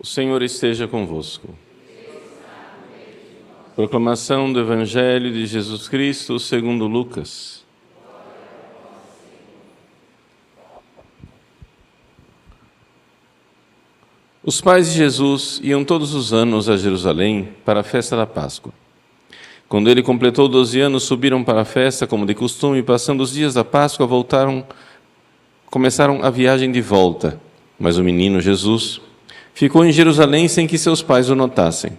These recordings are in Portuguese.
O Senhor esteja convosco. Proclamação do Evangelho de Jesus Cristo segundo Lucas. Os pais de Jesus iam todos os anos a Jerusalém para a festa da Páscoa. Quando ele completou 12 anos, subiram para a festa como de costume, e passando os dias da Páscoa, começaram a viagem de volta. Mas o menino Jesus ficou em Jerusalém sem que seus pais o notassem.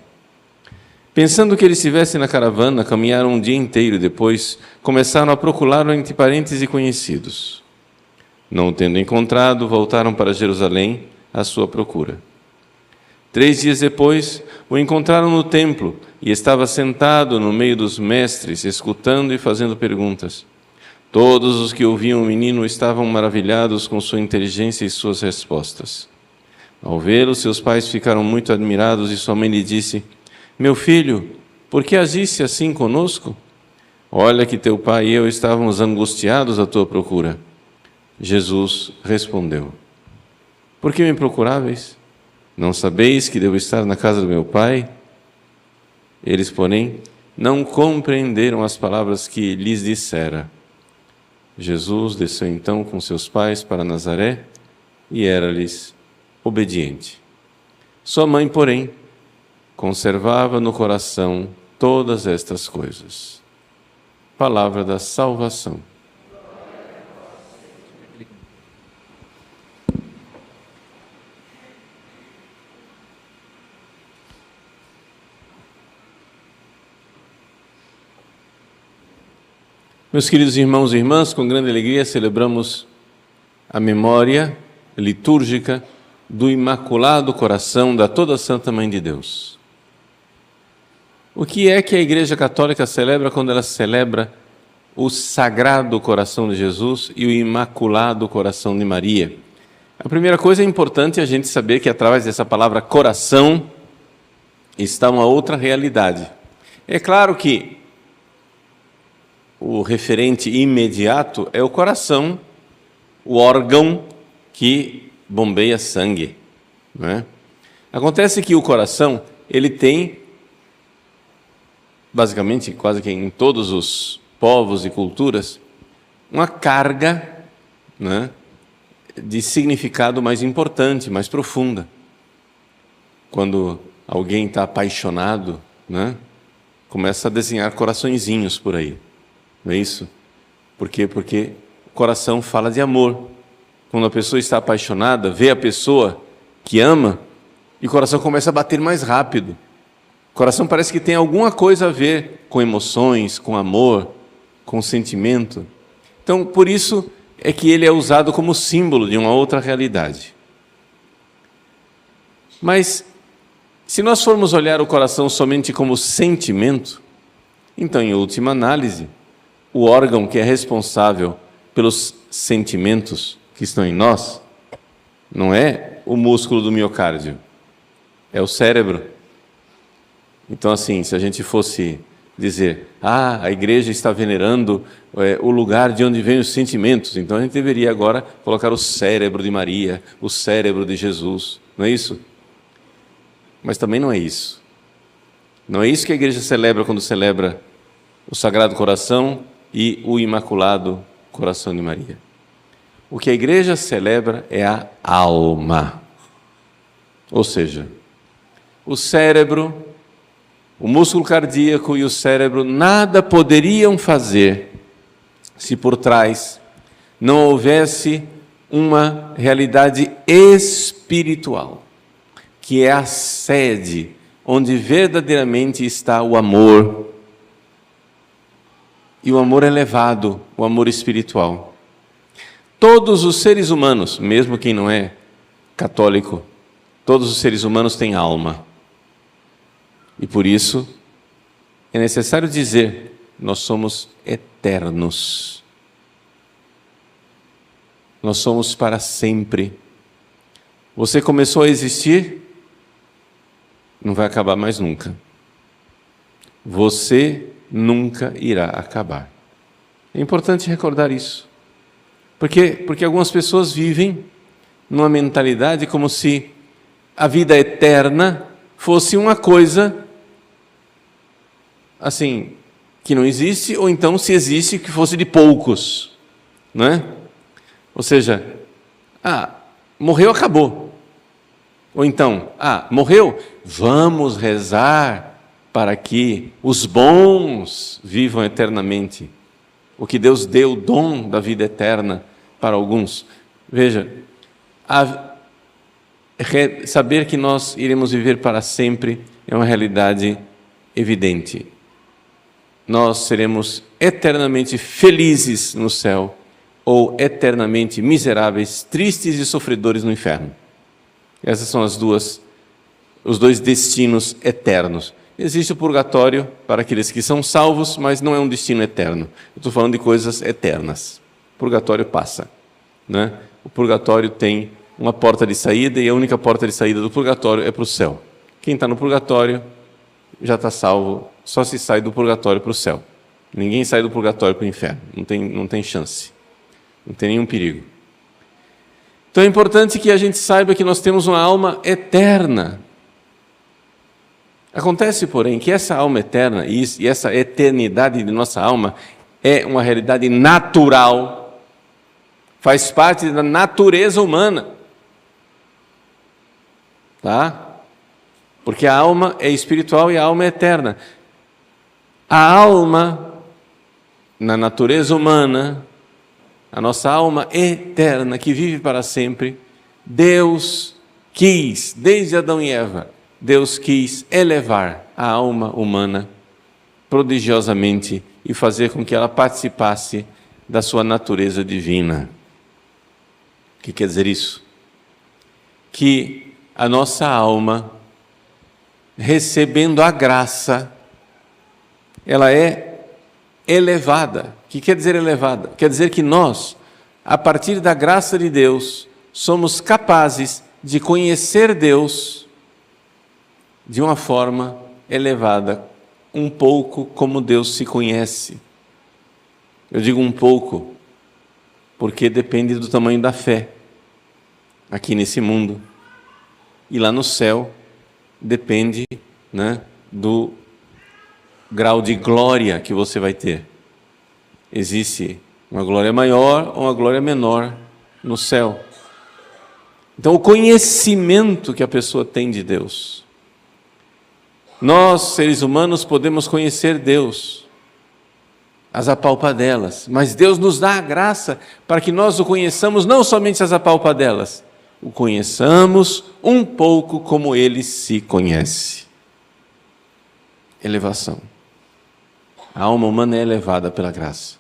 Pensando que ele estivesse na caravana, caminharam um dia inteiro e depois começaram a procurá-lo entre parentes e conhecidos. Não o tendo encontrado, voltaram para Jerusalém à sua procura. 3 dias depois, o encontraram no templo e estava sentado no meio dos mestres, escutando e fazendo perguntas. Todos os que ouviam o menino estavam maravilhados com sua inteligência e suas respostas. Ao vê-lo, seus pais ficaram muito admirados e sua mãe lhe disse: "Meu filho, por que agiste assim conosco? Olha que teu pai e eu estávamos angustiados à tua procura." Jesus respondeu: "Por que me procuráveis? Não sabeis que devo estar na casa do meu pai?" Eles, porém, não compreenderam as palavras que lhes dissera. Jesus desceu então com seus pais para Nazaré e era-lhes obediente. Sua mãe, porém, conservava no coração todas estas coisas. Palavra da salvação. Meus queridos irmãos e irmãs, com grande alegria celebramos a memória litúrgica do Imaculado Coração da Toda Santa Mãe de Deus. O que é que a Igreja Católica celebra quando ela celebra o Sagrado Coração de Jesus e o Imaculado Coração de Maria? A primeira coisa, é importante a gente saber que através dessa palavra coração está uma outra realidade. É claro que o referente imediato é o coração, o órgão que bombeia sangue, não é? Acontece que o coração, ele tem, basicamente, quase que em todos os povos e culturas, uma carga, né, de significado mais importante, mais profunda. Quando alguém está apaixonado, né, começa a desenhar coraçõezinhos por aí, não é isso? Por quê? Porque o coração fala de amor. Quando a pessoa está apaixonada, vê a pessoa que ama, e o coração começa a bater mais rápido. O coração parece que tem alguma coisa a ver com emoções, com amor, com sentimento. Então, por isso é que ele é usado como símbolo de uma outra realidade. Mas, se nós formos olhar o coração somente como sentimento, então, em última análise, o órgão que é responsável pelos sentimentos que estão em nós não é o músculo do miocárdio, é o cérebro. Então, assim, se a gente fosse dizer, a igreja está venerando o lugar de onde vêm os sentimentos, então a gente deveria agora colocar o cérebro de Maria, o cérebro de Jesus, não é isso? Mas também não é isso. Não é isso que a igreja celebra quando celebra o Sagrado Coração e o Imaculado Coração de Maria. O que a igreja celebra é a alma. Ou seja, o cérebro, o músculo cardíaco e o cérebro nada poderiam fazer se por trás não houvesse uma realidade espiritual, que é a sede onde verdadeiramente está o amor. E o amor elevado, o amor espiritual. Todos os seres humanos, mesmo quem não é católico, todos os seres humanos têm alma. E por isso é necessário dizer, nós somos eternos. Nós somos para sempre. Você começou a existir, não vai acabar mais nunca. Você nunca irá acabar. É importante recordar isso. Porque algumas pessoas vivem numa mentalidade como se a vida eterna fosse uma coisa assim, que não existe, ou então, se existe, que fosse de poucos, não é? Ou seja, morreu, acabou. Ou então, morreu, vamos rezar para que os bons vivam eternamente. O que Deus deu, o dom da vida eterna para alguns. Veja, saber que nós iremos viver para sempre é uma realidade evidente. Nós seremos eternamente felizes no céu ou eternamente miseráveis, tristes e sofredores no inferno. Essas são os dois destinos eternos. Existe o purgatório para aqueles que são salvos, mas não é um destino eterno. Eu estou falando de coisas eternas. O purgatório passa, né? O purgatório tem uma porta de saída e a única porta de saída do purgatório é para o céu. Quem está no purgatório já está salvo, só se sai do purgatório para o céu. Ninguém sai do purgatório para o inferno, não tem chance, não tem nenhum perigo. Então é importante que a gente saiba que nós temos uma alma eterna. Acontece, porém, que essa alma eterna e essa eternidade de nossa alma é uma realidade natural, faz parte da natureza humana. Tá? Porque a alma é espiritual e a alma é eterna. A alma, na natureza humana, a nossa alma eterna, que vive para sempre, Deus quis, desde Adão e Eva, Deus quis elevar a alma humana prodigiosamente e fazer com que ela participasse da sua natureza divina. O que quer dizer isso? Que a nossa alma, recebendo a graça, ela é elevada. O que quer dizer elevada? Quer dizer que nós, a partir da graça de Deus, somos capazes de conhecer Deus de uma forma elevada, um pouco como Deus se conhece. Eu digo um pouco, porque depende do tamanho da fé, aqui nesse mundo. E lá no céu, depende, né, do grau de glória que você vai ter. Existe uma glória maior ou uma glória menor no céu. Então, o conhecimento que a pessoa tem de Deus. Nós, seres humanos, podemos conhecer Deus, as apalpadelas, mas Deus nos dá a graça para que nós o conheçamos, não somente as apalpadelas, o conheçamos um pouco como Ele se conhece. Elevação. A alma humana é elevada pela graça.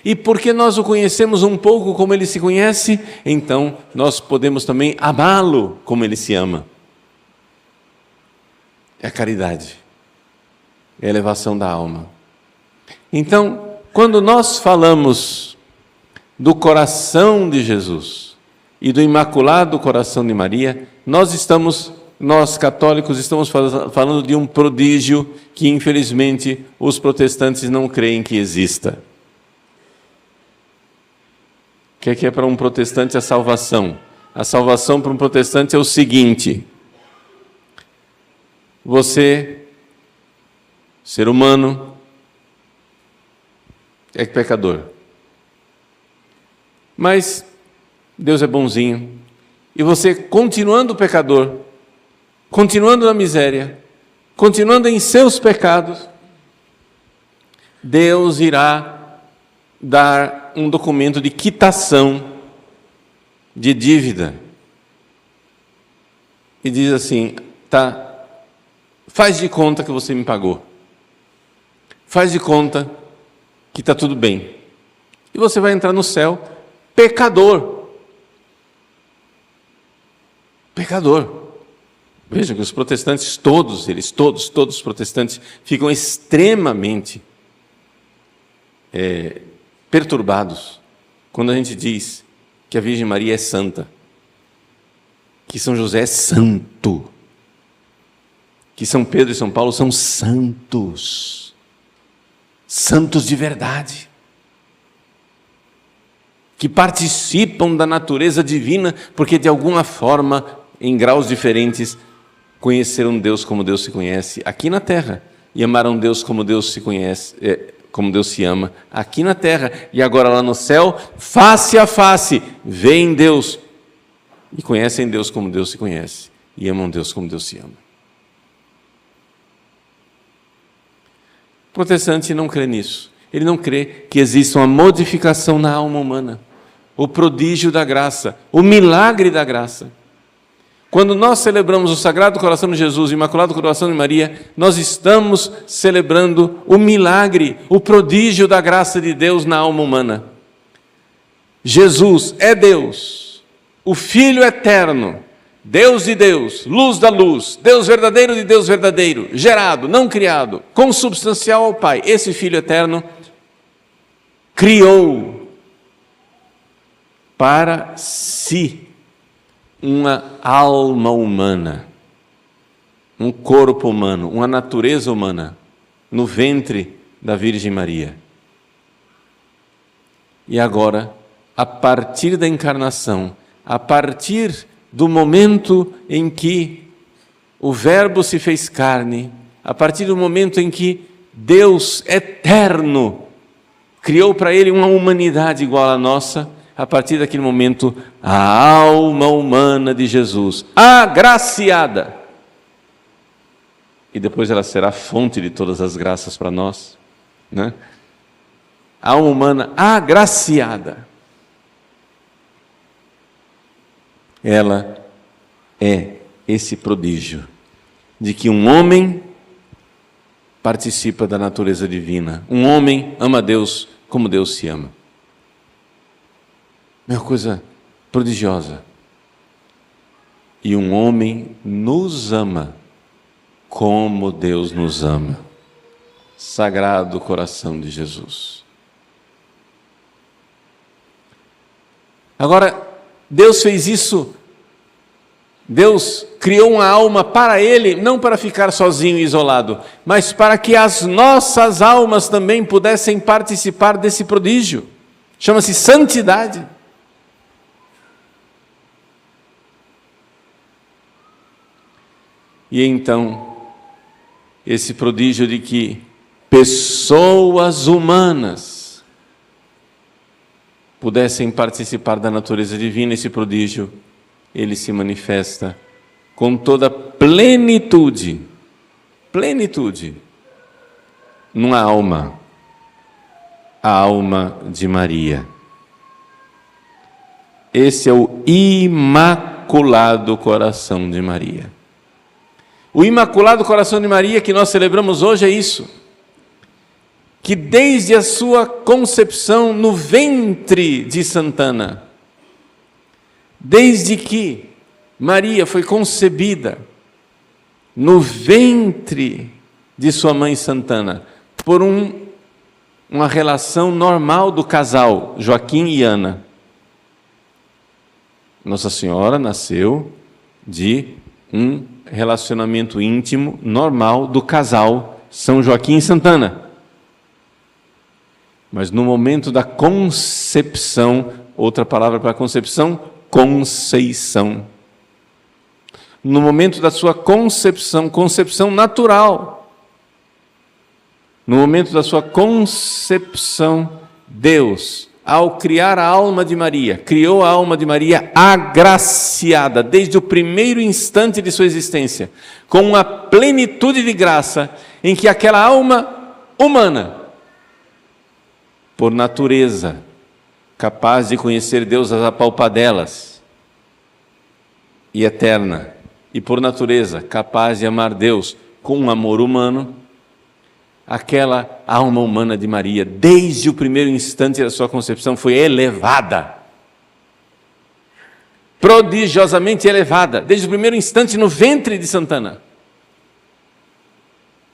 E porque nós o conhecemos um pouco como Ele se conhece, então nós podemos também amá-lo como Ele se ama. É a caridade, é a elevação da alma. Então, quando nós falamos do coração de Jesus e do Imaculado Coração de Maria, nós católicos estamos falando de um prodígio que, infelizmente, os protestantes não creem que exista. O que é para um protestante a salvação? A salvação para um protestante é o seguinte: você, ser humano, é pecador. Mas Deus é bonzinho. E você, continuando pecador, continuando na miséria, continuando em seus pecados, Deus irá dar um documento de quitação de dívida. E diz assim, faz de conta que você me pagou. Faz de conta que está tudo bem. E você vai entrar no céu pecador. Pecador. Veja que os protestantes, todos os protestantes, ficam extremamente perturbados quando a gente diz que a Virgem Maria é santa, que São José é santo, que São Pedro e São Paulo são santos, santos de verdade, que participam da natureza divina, porque de alguma forma em graus diferentes, conheceram Deus como Deus se conhece aqui na terra e amaram Deus como Deus se conhece, como Deus se ama aqui na terra, e agora lá no céu, face a face, veem Deus e conhecem Deus como Deus se conhece e amam Deus como Deus se ama. O protestante não crê nisso. Ele não crê que exista uma modificação na alma humana, o prodígio da graça, o milagre da graça. Quando nós celebramos o Sagrado Coração de Jesus e o Imaculado Coração de Maria, nós estamos celebrando o milagre, o prodígio da graça de Deus na alma humana. Jesus é Deus, o Filho eterno, Deus de Deus, luz da luz, Deus verdadeiro de Deus verdadeiro, gerado, não criado, consubstancial ao Pai. Esse Filho eterno criou para si uma alma humana, um corpo humano, uma natureza humana, no ventre da Virgem Maria. E agora, a partir da encarnação, a partir do momento em que o Verbo se fez carne, a partir do momento em que Deus eterno criou para ele uma humanidade igual à nossa, a partir daquele momento, a alma humana de Jesus, agraciada, e depois ela será fonte de todas as graças para nós, né? A alma humana agraciada, ela é esse prodígio de que um homem participa da natureza divina, um homem ama Deus como Deus se ama. É uma coisa prodigiosa. E um homem nos ama como Deus nos ama. Sagrado Coração de Jesus. Agora, Deus fez isso, Deus criou uma alma para Ele, não para ficar sozinho e isolado, mas para que as nossas almas também pudessem participar desse prodígio. Chama-se santidade. E então, esse prodígio de que pessoas humanas pudessem participar da natureza divina, esse prodígio, ele se manifesta com toda plenitude, numa alma, a alma de Maria. Esse é o Imaculado Coração de Maria. O Imaculado Coração de Maria que nós celebramos hoje é isso, que desde a sua concepção no ventre de Santana, desde que Maria foi concebida no ventre de sua mãe Santana, por uma relação normal do casal, Joaquim e Ana, Nossa Senhora nasceu de um relacionamento íntimo, normal, do casal São Joaquim e Santana. Mas no momento da concepção, outra palavra para concepção, conceição. No momento da sua concepção, concepção natural. No momento da sua concepção, Deus, ao criar a alma de Maria, criou a alma de Maria agraciada, desde o primeiro instante de sua existência, com uma plenitude de graça, em que aquela alma humana, por natureza, capaz de conhecer Deus às apalpadelas, e eterna, e por natureza, capaz de amar Deus com um amor humano, aquela alma humana de Maria, desde o primeiro instante da sua concepção, foi elevada, prodigiosamente elevada, desde o primeiro instante no ventre de Santana,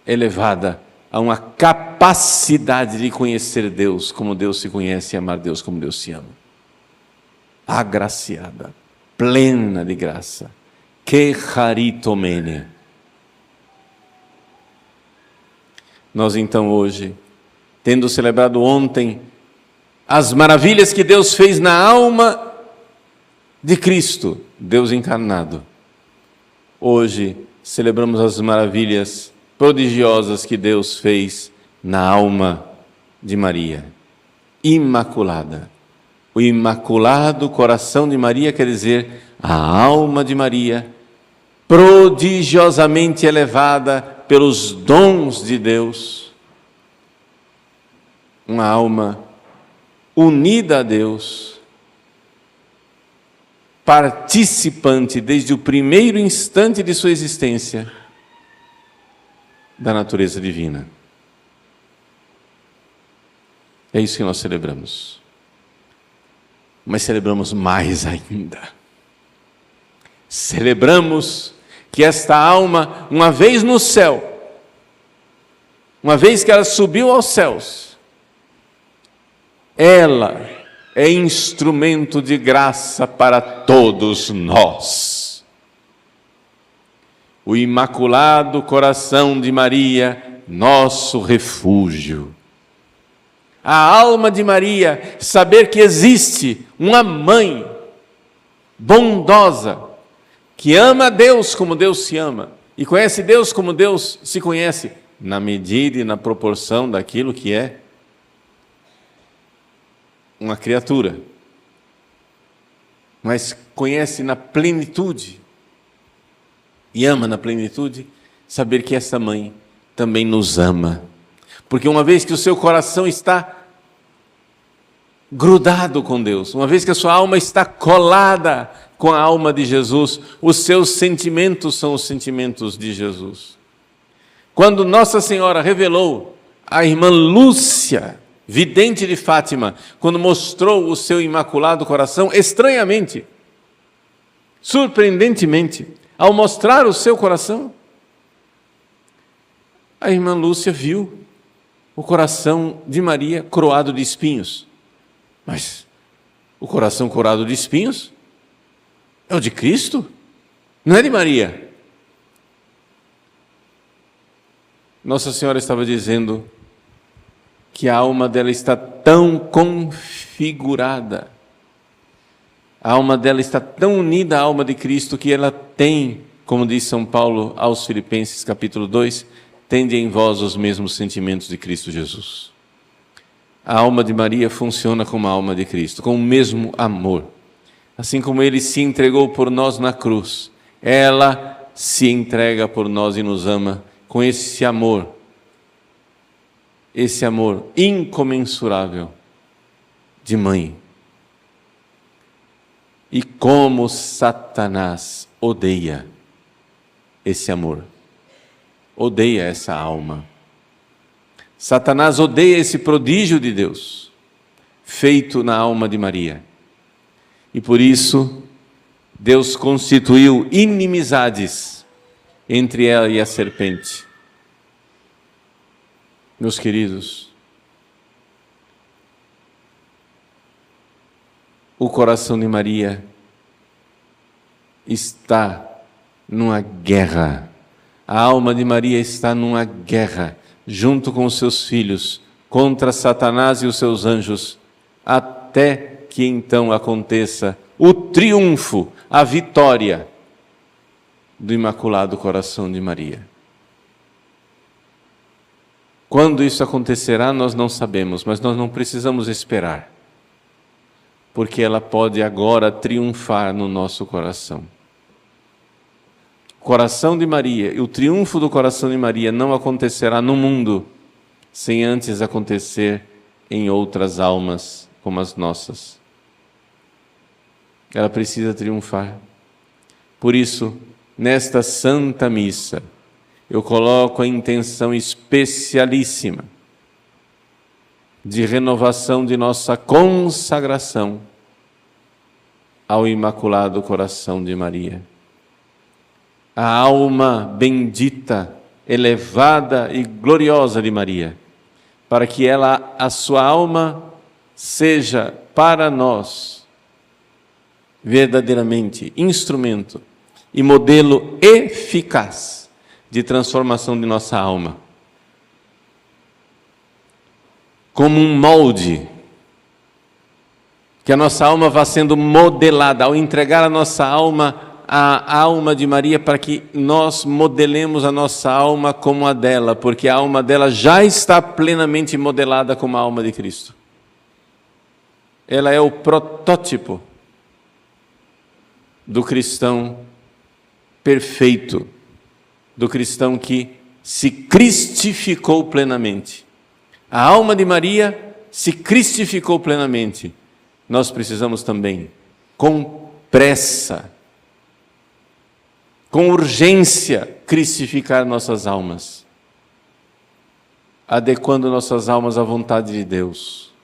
elevada a uma capacidade de conhecer Deus como Deus se conhece e amar Deus como Deus se ama. Agraciada, plena de graça. Que charitomene. Nós então hoje, tendo celebrado ontem as maravilhas que Deus fez na alma de Cristo, Deus encarnado, Hoje celebramos as maravilhas prodigiosas que Deus fez na alma de Maria, imaculada. O imaculado coração de Maria quer dizer a alma de Maria, prodigiosamente elevada pelos dons de Deus. Uma alma unida a Deus, participante desde o primeiro instante de sua existência da natureza divina. É isso que nós celebramos. Mas celebramos mais ainda. Celebramos que esta alma, uma vez no céu, uma vez que ela subiu aos céus, ela é instrumento de graça para todos nós. O Imaculado Coração de Maria, nosso refúgio. A alma de Maria, saber que existe uma mãe bondosa, que ama a Deus como Deus se ama, e conhece Deus como Deus se conhece, na medida e na proporção daquilo que é uma criatura, mas conhece na plenitude e ama na plenitude, saber que essa mãe também nos ama, porque uma vez que o seu coração está grudado com Deus, uma vez que a sua alma está colada com a alma de Jesus, os seus sentimentos são os sentimentos de Jesus. Quando Nossa Senhora revelou à irmã Lúcia, vidente de Fátima, quando mostrou o seu imaculado coração, estranhamente, surpreendentemente, ao mostrar o seu coração, a irmã Lúcia viu o coração de Maria coroado de espinhos. Mas o coração coroado de espinhos é o de Cristo? Não é de Maria. Nossa Senhora estava dizendo que a alma dela está tão configurada, a alma dela está tão unida à alma de Cristo que ela tem, como diz São Paulo aos Filipenses capítulo 2, tende em vós os mesmos sentimentos de Cristo Jesus. A alma de Maria funciona como a alma de Cristo, com o mesmo amor. Assim como Ele se entregou por nós na cruz, ela se entrega por nós e nos ama com esse amor incomensurável de mãe. E como Satanás odeia esse amor, odeia essa alma. Satanás odeia esse prodígio de Deus, feito na alma de Maria. E por isso, Deus constituiu inimizades entre ela e a serpente. Meus queridos, o coração de Maria está numa guerra. A alma de Maria está numa guerra, junto com os seus filhos, contra Satanás e os seus anjos, até que então aconteça o triunfo, a vitória do Imaculado Coração de Maria. Quando isso acontecerá, nós não sabemos, mas nós não precisamos esperar, porque ela pode agora triunfar no nosso coração. O coração de Maria e o triunfo do coração de Maria não acontecerá no mundo sem antes acontecer em outras almas como as nossas. Ela precisa triunfar. Por isso, nesta Santa Missa, eu coloco a intenção especialíssima de renovação de nossa consagração ao Imaculado Coração de Maria. A alma bendita, elevada e gloriosa de Maria, para que ela, a sua alma, seja para nós verdadeiramente instrumento e modelo eficaz de transformação de nossa alma. Como um molde, que a nossa alma vá sendo modelada, ao entregar a nossa alma a alma de Maria para que nós modelemos a nossa alma como a dela, porque a alma dela já está plenamente modelada como a alma de Cristo. Ela é o protótipo do cristão perfeito, do cristão que se cristificou plenamente. A alma de Maria se cristificou plenamente. Nós precisamos também, com pressa, com urgência, cristificar nossas almas, adequando nossas almas à vontade de Deus,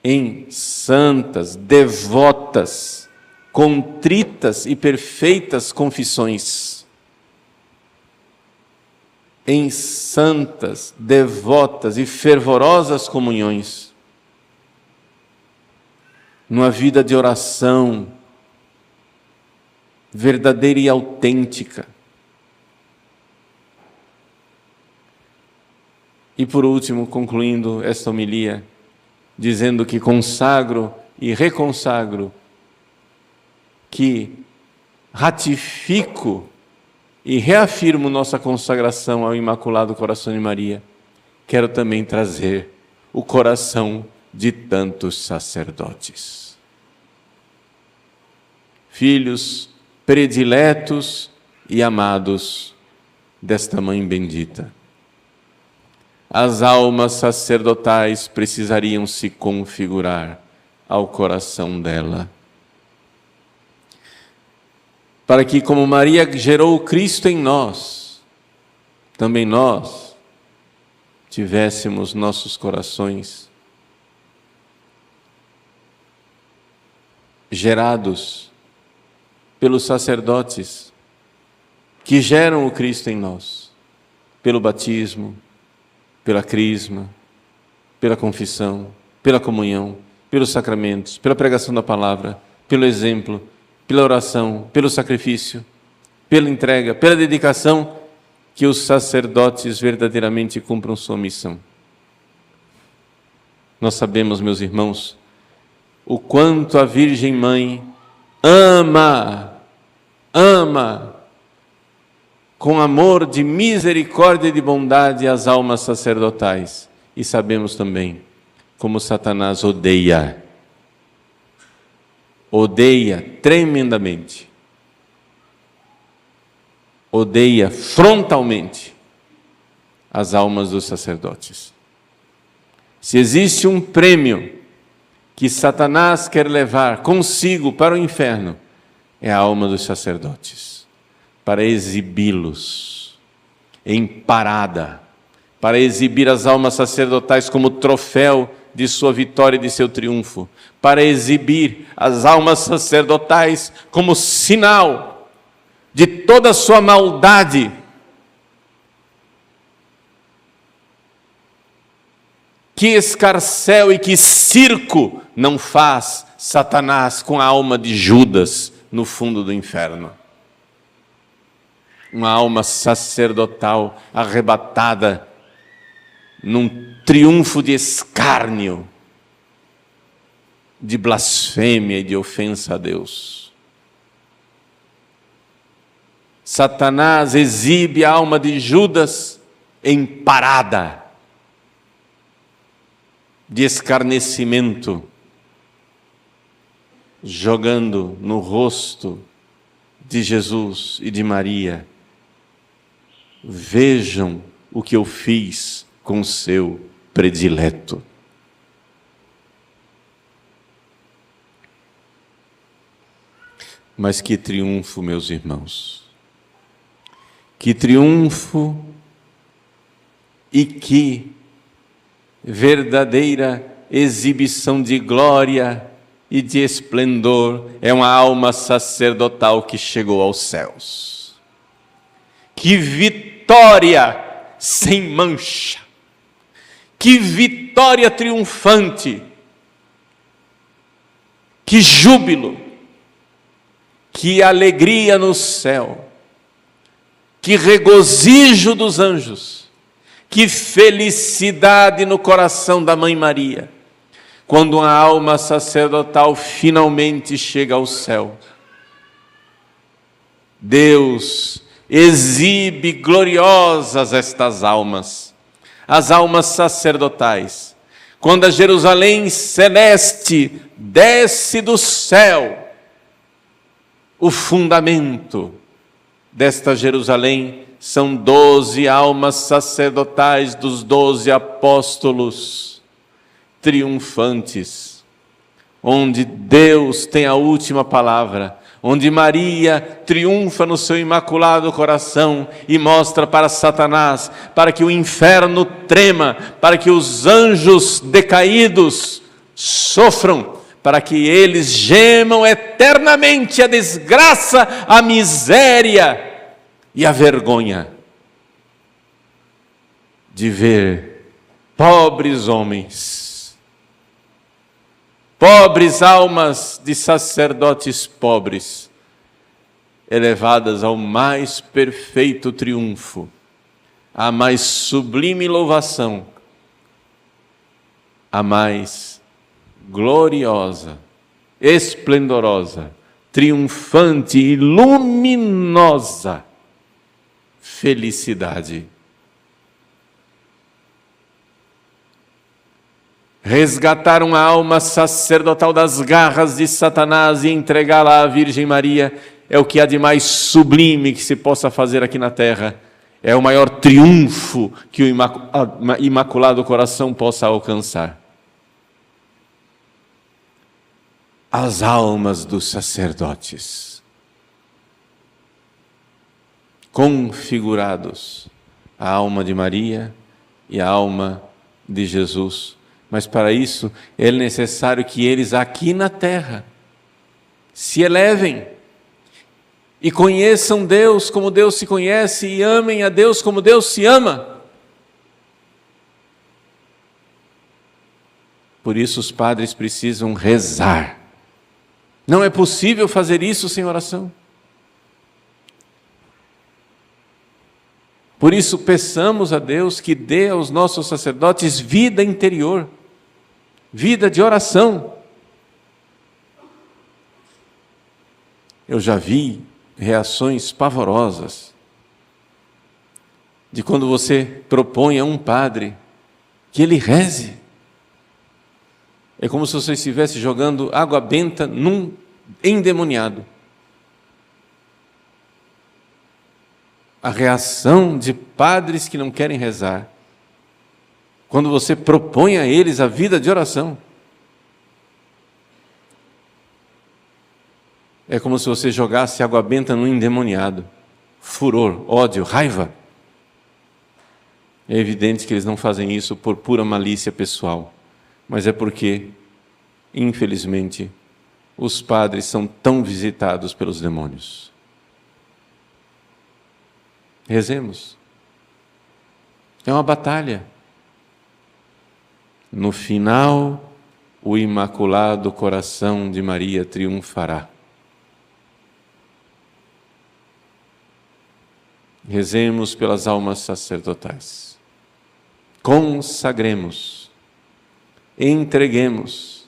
em santas, devotas, contritas e perfeitas confissões, em santas, devotas e fervorosas comunhões, numa vida de oração verdadeira e autêntica. E por último, concluindo esta homilia, dizendo que consagro e reconsagro, que ratifico e reafirmo nossa consagração ao Imaculado Coração de Maria, quero também trazer o coração de tantos sacerdotes. Filhos prediletos e amados desta Mãe bendita. As almas sacerdotais precisariam se configurar ao coração dela, para que, como Maria gerou Cristo em nós, também nós tivéssemos nossos corações gerados pelos sacerdotes que geram o Cristo em nós, pelo batismo, pela crisma, pela confissão, pela comunhão, pelos sacramentos, pela pregação da palavra, pelo exemplo, pela oração, pelo sacrifício, pela entrega, pela dedicação, que os sacerdotes verdadeiramente cumpram sua missão. Nós sabemos, meus irmãos, o quanto a Virgem Mãe ama com amor de misericórdia e de bondade as almas sacerdotais. E sabemos também como Satanás odeia tremendamente, odeia frontalmente as almas dos sacerdotes. Se existe um prêmio que Satanás quer levar consigo para o inferno, é a alma dos sacerdotes, para exibi-los em parada, para exibir as almas sacerdotais como troféu de sua vitória e de seu triunfo, para exibir as almas sacerdotais como sinal de toda a sua maldade. Que escarcéu e que circo não faz Satanás com a alma de Judas no fundo do inferno. Uma alma sacerdotal arrebatada num triunfo de escárnio, de blasfêmia e de ofensa a Deus. Satanás exibe a alma de Judas em parada de escarnecimento, jogando no rosto de Jesus e de Maria: vejam o que eu fiz com o seu predileto. Mas que triunfo, meus irmãos! Que triunfo e que verdadeira exibição de glória e de esplendor é uma alma sacerdotal que chegou aos céus. Que vitória sem mancha! Que vitória triunfante! Que júbilo! Que alegria no céu! Que regozijo dos anjos! Que felicidade no coração da Mãe Maria, quando uma alma sacerdotal finalmente chega ao céu. Deus exibe gloriosas estas almas, as almas sacerdotais. Quando a Jerusalém celeste desce do céu, o fundamento desta Jerusalém são 12 almas sacerdotais dos 12 apóstolos triunfantes, onde Deus tem a última palavra, onde Maria triunfa no seu imaculado coração e mostra para Satanás, para que o inferno trema, para que os anjos decaídos sofram, para que eles gemam eternamente a desgraça, a miséria e a vergonha de ver pobres homens, pobres almas de sacerdotes pobres, elevadas ao mais perfeito triunfo, à mais sublime louvação, à mais gloriosa, esplendorosa, triunfante e luminosa felicidade. Resgatar uma alma sacerdotal das garras de Satanás e entregá-la à Virgem Maria é o que há de mais sublime que se possa fazer aqui na terra. É o maior triunfo que o Imaculado Coração possa alcançar. As almas dos sacerdotes, configurados, a alma de Maria e a alma de Jesus. Mas para isso é necessário que eles aqui na terra se elevem e conheçam Deus como Deus se conhece e amem a Deus como Deus se ama. Por isso os padres precisam rezar. Não é possível fazer isso sem oração. Por isso peçamos a Deus que dê aos nossos sacerdotes vida interior, vida de oração. Eu já vi reações pavorosas de quando você propõe a um padre que ele reze. É como se você estivesse jogando água benta num endemoniado. A reação de padres que não querem rezar, quando você propõe a eles a vida de oração, é como se você jogasse água benta num endemoniado. Furor, ódio, raiva. É evidente que eles não fazem isso por pura malícia pessoal, mas é porque, infelizmente, os padres são tão visitados pelos demônios. Rezemos. É uma batalha. No final, o Imaculado Coração de Maria triunfará. Rezemos pelas almas sacerdotais. Consagremos. Entreguemos.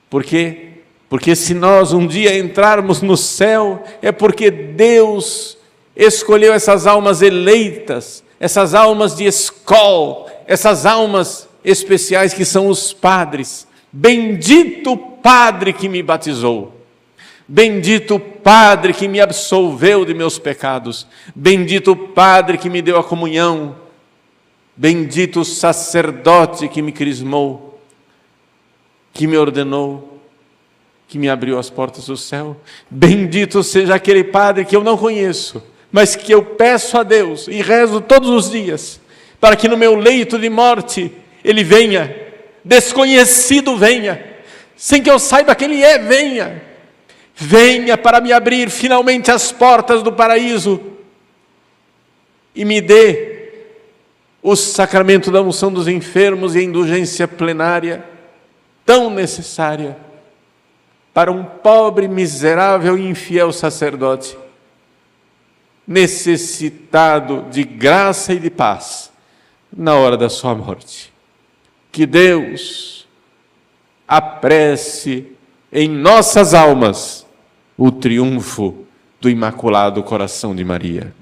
Porque se nós um dia entrarmos no céu, é porque Deus escolheu essas almas eleitas, essas almas de escola, essas almas especiais que são os padres. Bendito o Padre que me batizou. Bendito o Padre que me absolveu de meus pecados. Bendito o Padre que me deu a comunhão. Bendito o sacerdote que me crismou, que me ordenou, que me abriu as portas do céu. Bendito seja aquele Padre que eu não conheço, mas que eu peço a Deus e rezo todos os dias, para que no meu leito de morte Ele venha, desconhecido venha, sem que eu saiba quem Ele é, venha. Venha para me abrir finalmente as portas do paraíso e me dê o sacramento da unção dos enfermos e a indulgência plenária, tão necessária para um pobre, miserável e infiel sacerdote, necessitado de graça e de paz na hora da sua morte. Que Deus apresse em nossas almas o triunfo do Imaculado Coração de Maria.